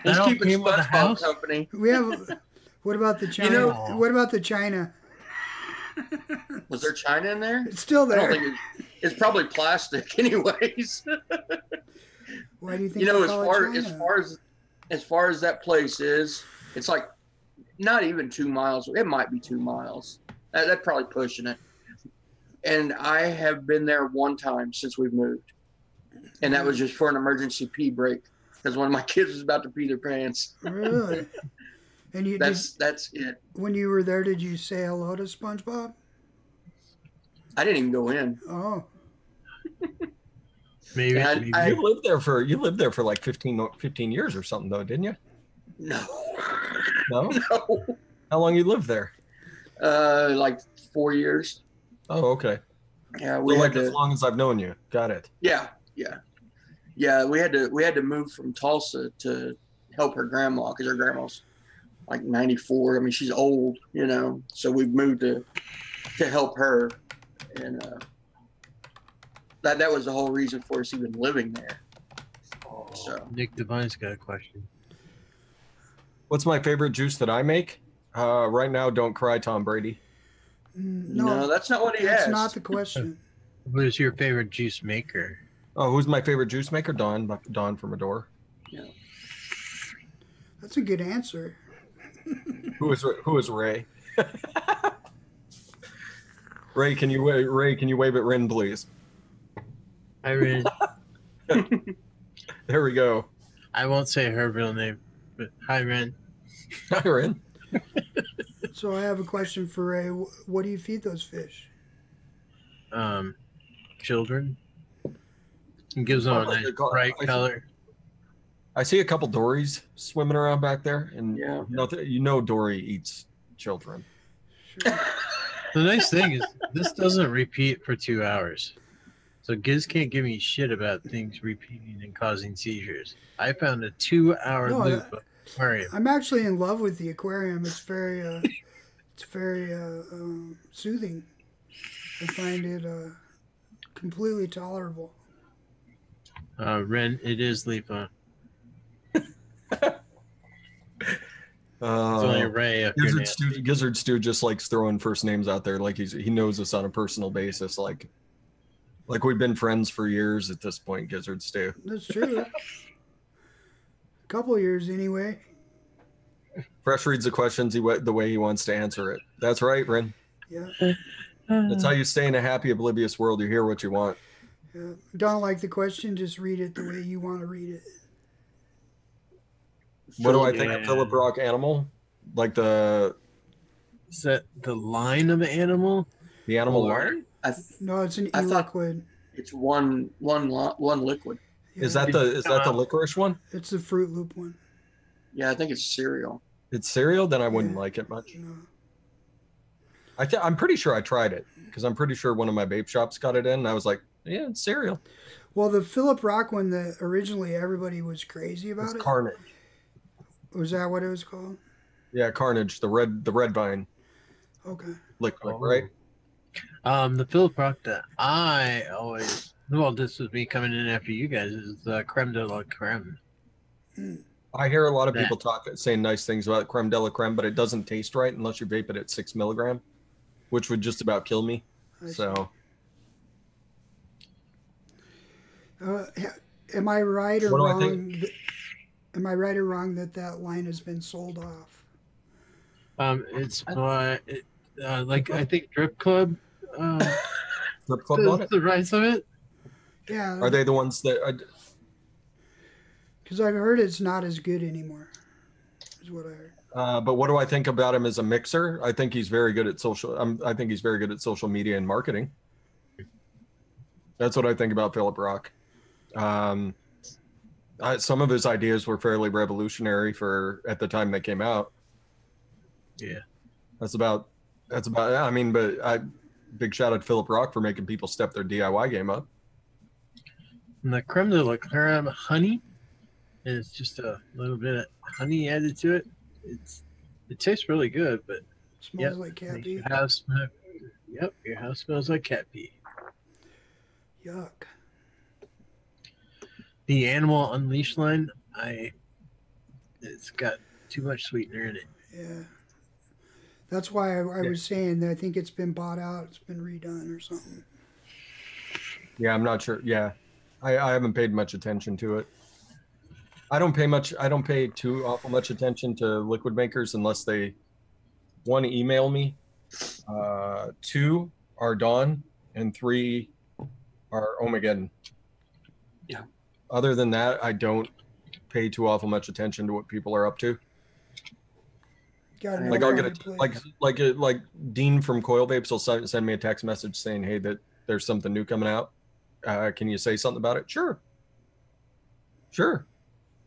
He's keeping SpongeBob company. We have. What about the China? What about the China? Was there China in there? It's still there. I don't think it's probably plastic, anyways. Why do you think? You know, as far as that place is, it's like not even 2 miles. It might be 2 miles. That's probably pushing it. And I have been there one time since we've moved, and that was just for an emergency pee break because one of my kids was about to pee their pants. Really? And that's it. When you were there, did you say hello to SpongeBob? I didn't even go in. Oh. Maybe. You lived there for like 15 years or something, though, didn't you? No. No? No. How long you lived there? Like 4 years. Oh, okay. Yeah, as long as I've known you. Got it. Yeah. We had to move from Tulsa to help her grandma because her grandma's like 94. I mean, she's old, you know. So we've moved to help her, and that was the whole reason for us even living there. So Nick Devine's got a question. What's my favorite juice that I make? Right now, don't cry, Tom Brady. No, that's not what he That's asked. not the question. What is your favorite juice maker? Oh, who's my favorite juice maker? Dawn from Adore. Yeah. That's a good answer. Who is Ray? Ray, can you wave at Rin, please? Hi, Ren. There we go. I won't say her real name, but hi, Ren. Hi, Rin. So I have a question for Ray. What do you feed those fish? Children. It gives them a nice bright color. I see a couple dories swimming around back there, and Yeah. Dory eats children. Sure. The nice thing is this doesn't repeat for 2 hours. So Giz can't give me shit about things repeating and causing seizures. I found a 2-hour loop of aquarium. I'm actually in love with the aquarium. It's very soothing. I find it completely tolerable. Ren, it is Leafa. It's Uh, only Ray. Gizzard Stew just likes throwing first names out there, like he knows us on a personal basis, like we've been friends for years at this point. Gizzard Stew. That's true. A couple years anyway. Fresh reads the questions the way he wants to answer it. That's right, Ren. Yeah. That's how you stay in a happy, oblivious world. You hear what you want. Yeah. Don't like the question, just read it the way you want to read it. What do I think of Philip Rock animal? Like Is that the line of animal? the animal line? No, it's an I thought- e-liquid. It's one liquid. Yeah. Is that the licorice one? It's the Fruit Loop one. Yeah, I think it's cereal. It's cereal. Then I wouldn't Yeah. like it much. No. I'm pretty sure I tried it because I'm pretty sure one of my vape shops got it in. And I was like, yeah, it's cereal. Well, the Philip Rock one that originally everybody was crazy about It's it. Carnage. Was that what it was called? Yeah, Carnage. The red vine Okay. liquid, right? The Philip Rock that I always, well, this was me coming in after you guys, is the creme de la creme. I hear a lot of people saying nice things about creme de la creme, but it doesn't taste right unless you vape it at 6 milligram, which would just about kill me. I see. So Am I right or What do I wrong? Am I right or wrong that line has been sold off? It's by, like, I think Drip Club, Drip Club bought it. the rights of it. Yeah. Are they the ones that? Because I've heard it's not as good anymore. Is what I heard. But what do I think about him as a mixer? I think he's very good at social. I think he's very good at social media and marketing. That's what I think about Philip Rock. Some of his ideas were fairly revolutionary for at the time they came out. Yeah. That's about. I mean, but big shout out to Philip Rock for making people step their DIY game up. And the creme de la creme honey, and it's just a little bit of honey added to it. It tastes really good, but Smells like cat pee. Your house smells like cat pee. Yuck. The Animal Unleashed line, it's got too much sweetener in it. Yeah. That's why I was saying that I think it's been bought out. It's been redone or something. Yeah, I'm not sure. Yeah, I haven't paid much attention to it. I don't pay too awful much attention to liquid makers unless they, one, email me, two, are Dawn, and three, are OHMAGEDDON. Yeah. Other than that, I don't pay too awful much attention to what people are up to. Got Like I'll get it. like Dean from Coil Vapes will send me a text message saying, "Hey, that there's something new coming out. Can you say something about it?" Sure.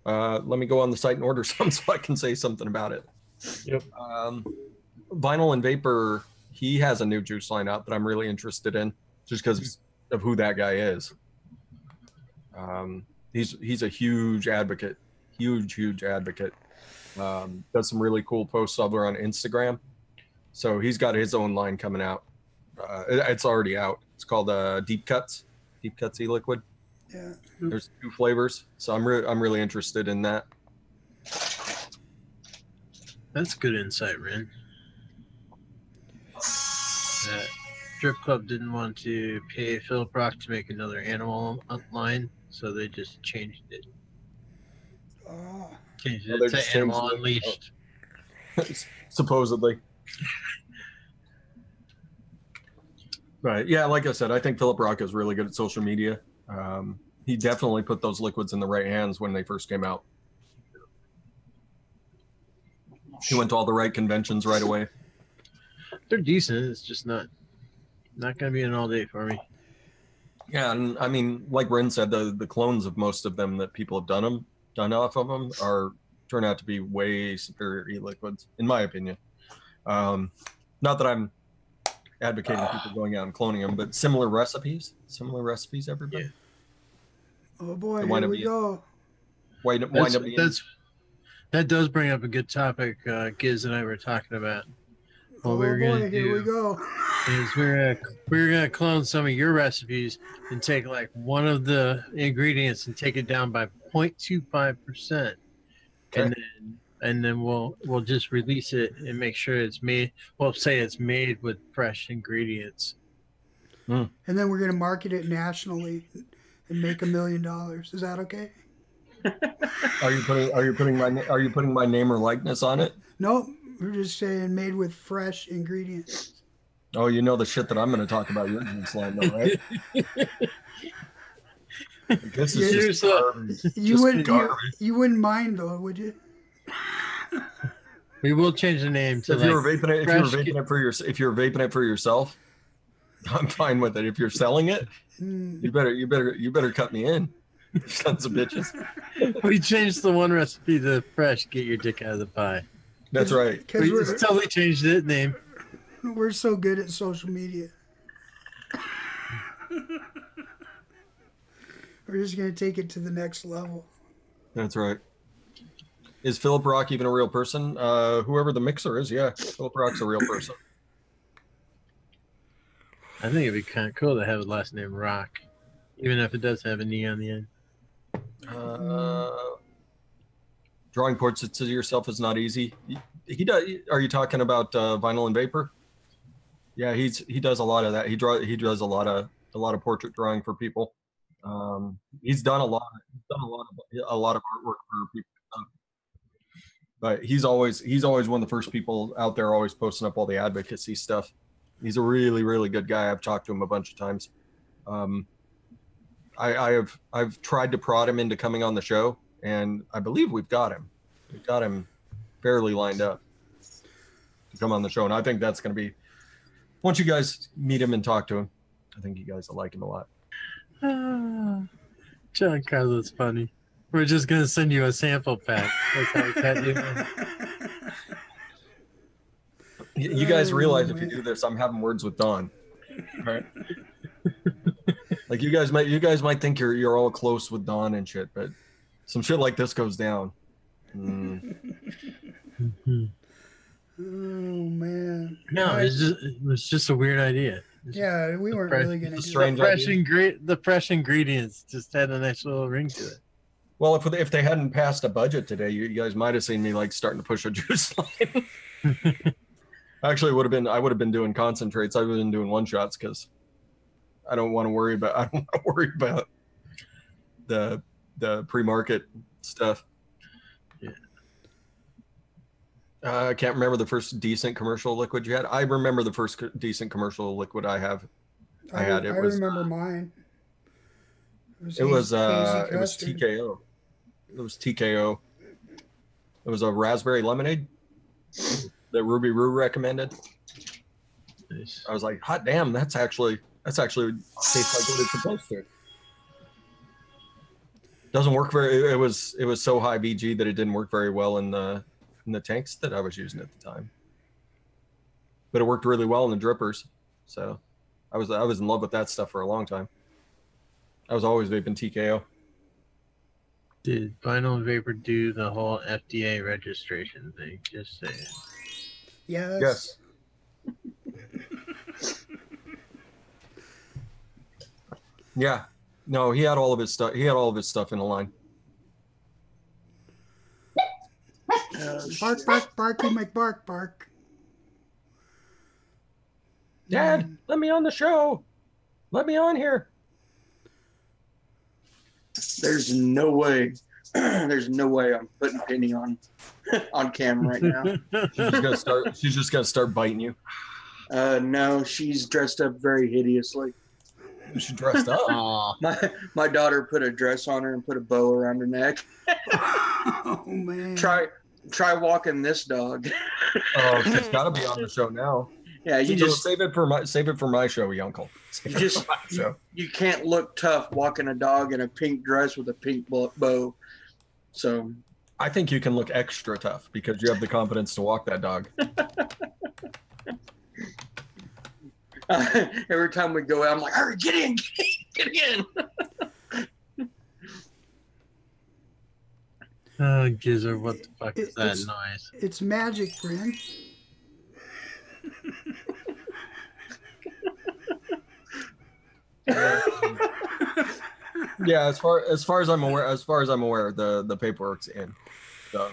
Let me go on the site and order some so I can say something about it. Yep. Vinyl and Vapor, he has a new juice line out that I'm really interested in, just because of who that guy is. He's a huge advocate, huge advocate. Does some really cool posts over on Instagram. So he's got his own line coming out. It's already out. It's called Deep Cuts e-liquid. Yeah. There's 2 flavors, so I'm really interested in that. That's good insight, Ren. Strip Club didn't want to pay Philip Rock to make another animal line, so they just changed it. Changed it to Animal Unleashed. Supposedly. Right. Yeah, like I said, I think Philip Rock is really good at social media. He definitely put those liquids in the right hands when they first came out. He went to all the right conventions right away. They're decent. It's just not going to be an all day for me. Yeah, and I mean, like Ren said, the clones of most of them that people have done off of them turn out to be way superior e-liquids, in my opinion. Not that I'm advocating people going out and cloning them, but similar recipes, everybody. Yeah. Oh boy, here we go. That does bring up a good topic. Giz and I were talking about. What we were gonna do. Here we go. Is we're gonna clone some of your recipes and take like one of the ingredients and take it down by 0.25%, okay. and then we'll just release it and make sure it's made. We'll say it's made with fresh ingredients. And then we're gonna market it nationally and make $1 million. Is that okay? Are you putting my name or likeness on it? Nope. We're just saying made with fresh ingredients. Oh, you know the shit that I'm going to talk about your slime, though, right? This is just you wouldn't mind though, would you? We will change the name to if you're vaping it for yourself, I'm fine with it. If you're selling it, you better cut me in. Sons of bitches. We changed the one recipe to fresh. Get your dick out of the pie. That's right. We just totally changed the name. We're so good at social media. We're just going to take it to the next level. That's right. Is Philip Rock even a real person? Whoever the mixer is, yeah. Philip Rock's a real person. I think it'd be kind of cool to have a last name Rock, even if it does have an E on the end. Drawing portraits of yourself is not easy. He does. Are you talking about Vinyl and Vapor? Yeah, he does a lot of that. He does a lot of portrait drawing for people. He's done a lot of artwork for people. But he's always one of the first people out there, always posting up all the advocacy stuff. He's a really, really good guy. I've talked to him a bunch of times. I've tried to prod him into coming on the show, and I believe we've got him. We've got him fairly lined up to come on the show, and I think that's going to be, once you guys meet him and talk to him, I think you guys will like him a lot. John Carlos funny. We're just going to send you a sample pack. That's how it's had you guys realize if you do this, I'm having words with Don. Right? Like you guys might think you're all close with Don and shit, but some shit like this goes down. Oh man! No, it was just a weird idea. Yeah, we weren't really gonna do the fresh ingredients just had a nice little ring to it. Well, if they hadn't passed a budget today, you guys might have seen me like starting to push a juice line. Actually, I would have been doing concentrates. I would have been doing one shots because I don't want to worry about the pre-market stuff. Yeah. I can't remember the first decent commercial liquid you had. I remember the first decent commercial liquid I had. I remember mine. It was TKO. It was TKO. It was a raspberry lemonade that Ruby Roo recommended. Nice. I was like, hot damn, that's actually tastes like what it's supposed to. Doesn't work very. It was so high VG that it didn't work very well in the tanks that I was using at the time. But it worked really well in the drippers. So I was in love with that stuff for a long time. I was always vaping TKO. Did Vinyl and Vapor do the whole FDA registration thing? Just saying. Yes. Yeah. No, he had all of his stuff. He had all of his stuff in the line. Bark, bark, barky McBark, bark. Dad, let me on the show. Let me on here. There's no way. There's no way I'm putting Penny on camera right now. She's just gonna start biting you. No, she's dressed up very hideously. She dressed up. My daughter put a dress on her and put a bow around her neck. Oh man! Try walking this dog. Oh, she's got to be on the show now. Yeah, you so just save it for my show, Uncle. You can't look tough walking a dog in a pink dress with a pink bow. So I think you can look extra tough because you have the confidence to walk that dog. Every time we go out, I'm like, "Hurry, get in, get in." Oh, Gizzard, what the fuck is that noise? It's magic, Bryn. Yeah, as far as I'm aware, the paperwork's in. So,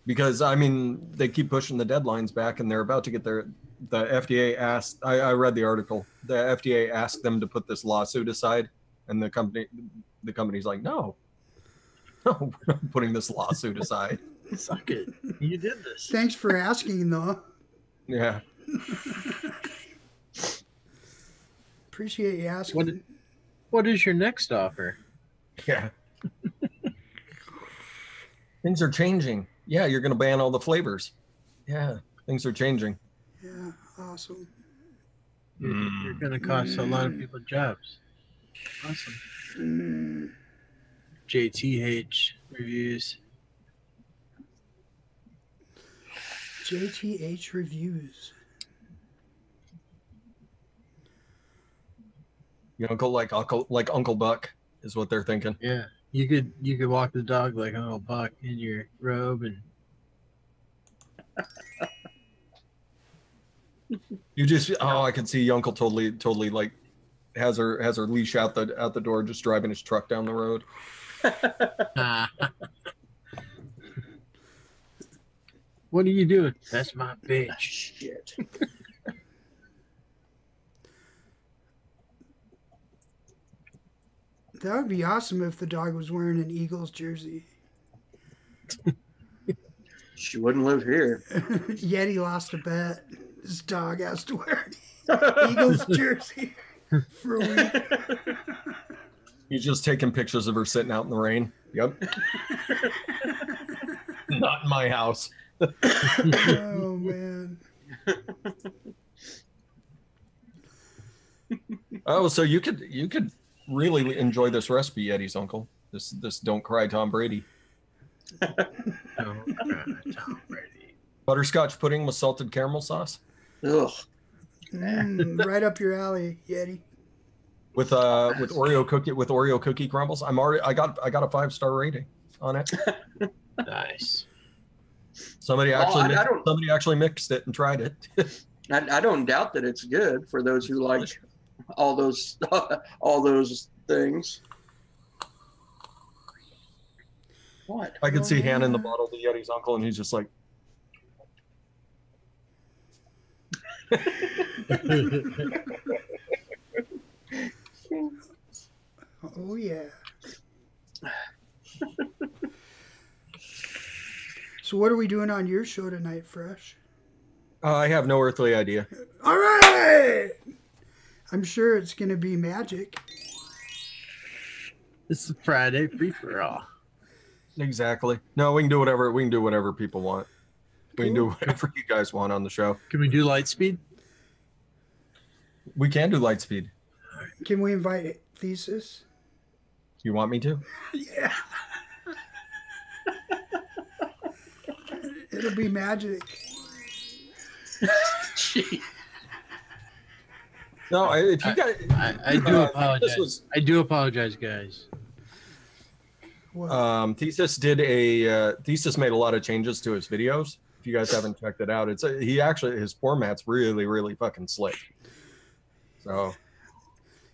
because I mean, they keep pushing the deadlines back, and they're about to get the FDA asked. I read the article. The FDA asked them to put this lawsuit aside, and the company's like, no, we're not putting this lawsuit aside. Suck it. You did this. Thanks for asking, though. Yeah. Appreciate you asking. What is your next offer? Yeah. Things are changing. Yeah, you're going to ban all the flavors. Yeah, things are changing. Yeah, awesome. You're going to cost a lot of people jobs. Awesome. JTH reviews. JTH reviews. Your uncle like Uncle Buck is what they're thinking. Yeah, you could walk the dog like Uncle Buck in your robe and. You just I can see Uncle totally like has her leash out the door, just driving his truck down the road. What are you doing? That's my bitch. Shit. That would be awesome if the dog was wearing an Eagles jersey. She wouldn't live here. Yeti lost a bet. This dog has to wear an Eagles jersey for a week. He's just taking pictures of her sitting out in the rain. Yep. Not in my house. Oh man. Oh, so you could really enjoy this recipe, Eddie's uncle. This Don't Cry Tom Brady. Don't cry, Tom Brady. Butterscotch pudding with salted caramel sauce. Ugh. Right up your alley, Yeti. With Oreo cookie crumbles. I got a 5-star rating on it. Nice. Somebody actually mixed it and tried it. I don't doubt that it's good for those who like all those things. What? I could see handing the bottle to Yeti's uncle, and he's just like, oh yeah. So what are we doing on your show tonight, Fresh? I have no earthly idea. All right. I'm sure it's going to be magic. This is Friday free for all. Exactly. No, we can do whatever people want. We can do whatever you guys want on the show. Can we do light speed? We can do light speed. Can we invite Thesis? You want me to? Yeah. It'll be magic. No, if you guys, I do apologize. I do apologize, guys. Thesis Thesis made a lot of changes to his videos. If you guys haven't checked it out, his format's really fucking slick. So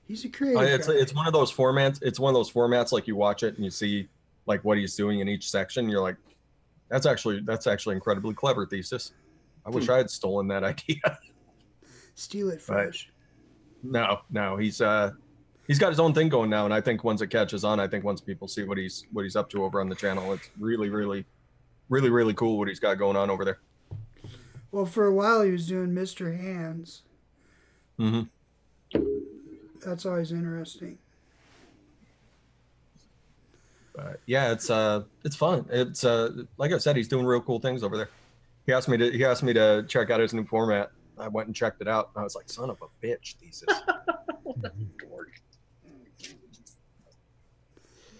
he's a creative guy. It's one of those formats. It's one of those formats like you watch it and you see like what he's doing in each section. You're like, that's actually incredibly clever, Thesis. I wish I had stolen that idea. Steal it, Fresh. No, he's got his own thing going now, and I think once it catches on, I think once people see what he's up to over on the channel, it's really, really, really, really cool what he's got going on over there. Well, for a while he was doing Mr. Hands. That's always interesting. Yeah, it's fun. It's like I said, he's doing real cool things over there. He asked me to check out his new format. I went and checked it out. I was like, son of a bitch, Thesis.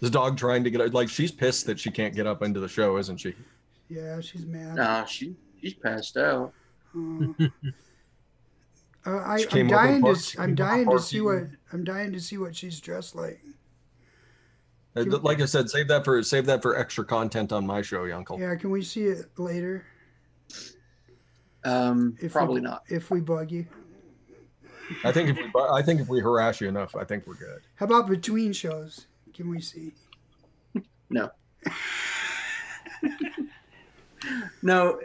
The dog trying to get, like, she's pissed that she can't get up into the show, isn't she? Yeah, she's mad. Nah, she's passed out. I'm dying to see what she's dressed like. Like I said, save that for extra content on my show, Yunkel. Yeah, can we see it later? Probably not. If we bug you. I think if we harass you enough, I think we're good. How about between shows? Can we see? No. No.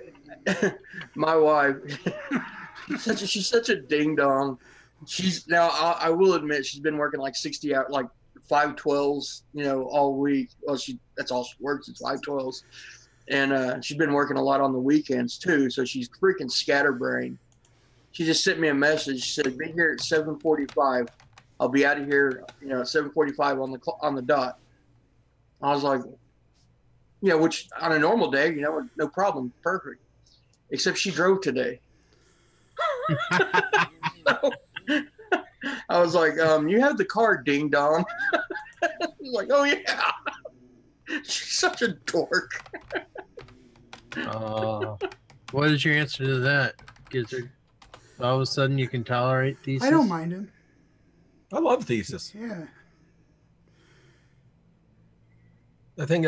My wife, she's such a ding dong. I will admit, she's been working like 60 hours, like 512s, all week. Well, that's all she works, it's 512s. And she's been working a lot on the weekends too, so she's freaking scatterbrained. She just sent me a message. She said, "Be here at 7:45. I'll be out of here, at 7:45 on the dot." I was like, which on a normal day, no problem, perfect. Except she drove today. So, I was like, "You have the car, ding dong." She's like, "Oh yeah." She's such a dork. What is your answer to that, Gizzard? All of a sudden you can tolerate Thesis? I don't mind him. I love Thesis. Yeah. I think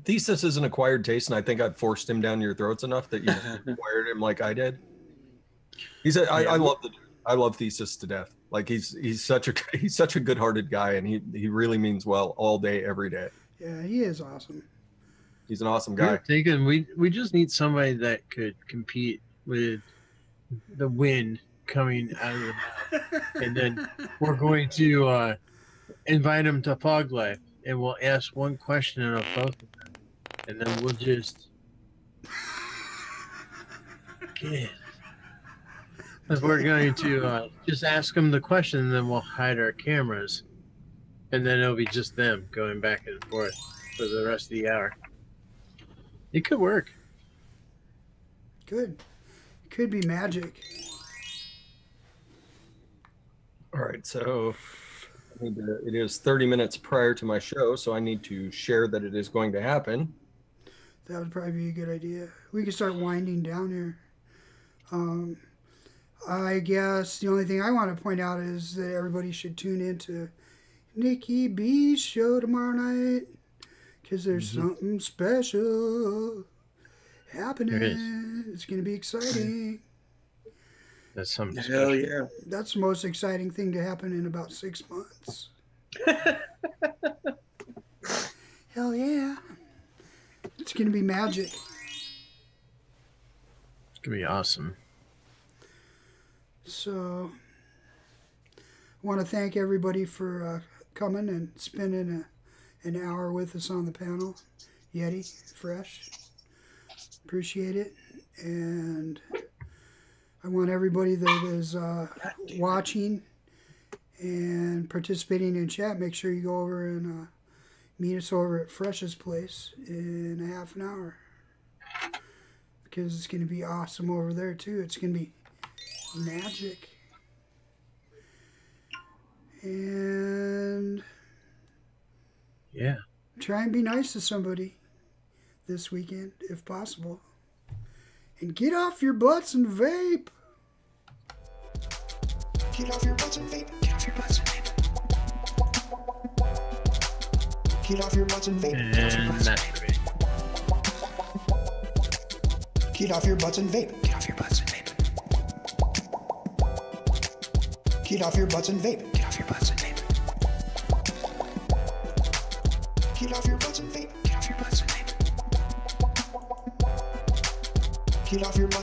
Thesis is an acquired taste, and I think I've forced him down your throats enough that you've acquired him like I did. I love Thesis to death. Like he's such a good-hearted guy, and he really means well all day, every day. Yeah, he is awesome. He's an awesome guy. We just need somebody that could compete with the wind coming out of the mouth, and then we're going to invite him to Fog Life, and we'll ask one question of both of them, and then we'll just we're going to just ask them the question, and then we'll hide our cameras, and then it'll be just them going back and forth for the rest of the hour. It could work. Good. It could be magic. All right, so it is 30 minutes prior to my show, so I need to share that it is going to happen. That would probably be a good idea. We could start winding down here. I guess the only thing I want to point out is that everybody should tune into Nikki B's show tomorrow night, because there's something special happening. It's going to be exciting. That's something special. Hell yeah. That's the most exciting thing to happen in about 6 months. Hell yeah. It's going to be magic. It's going to be awesome. So, I want to thank everybody for coming and spending an hour with us on the panel. Yeti, Fresh. Appreciate it. And I want everybody that is watching and participating in chat, make sure you go over and meet us over at Fresh's place in a half an hour. Because it's going to be awesome over there, too. It's going to be magic. And yeah, try and be nice to somebody this weekend if possible, and get off your butts and vape. Get off your butts and vape. Get off your butts and vape. Get off your butts and vape. And masturbate. Get off your butts and vape. Get off your butts and vape. Get off your butts and vape. Get off your butts and vape. Get off your butts and vape. Get off your butts and vape. Get off your butts.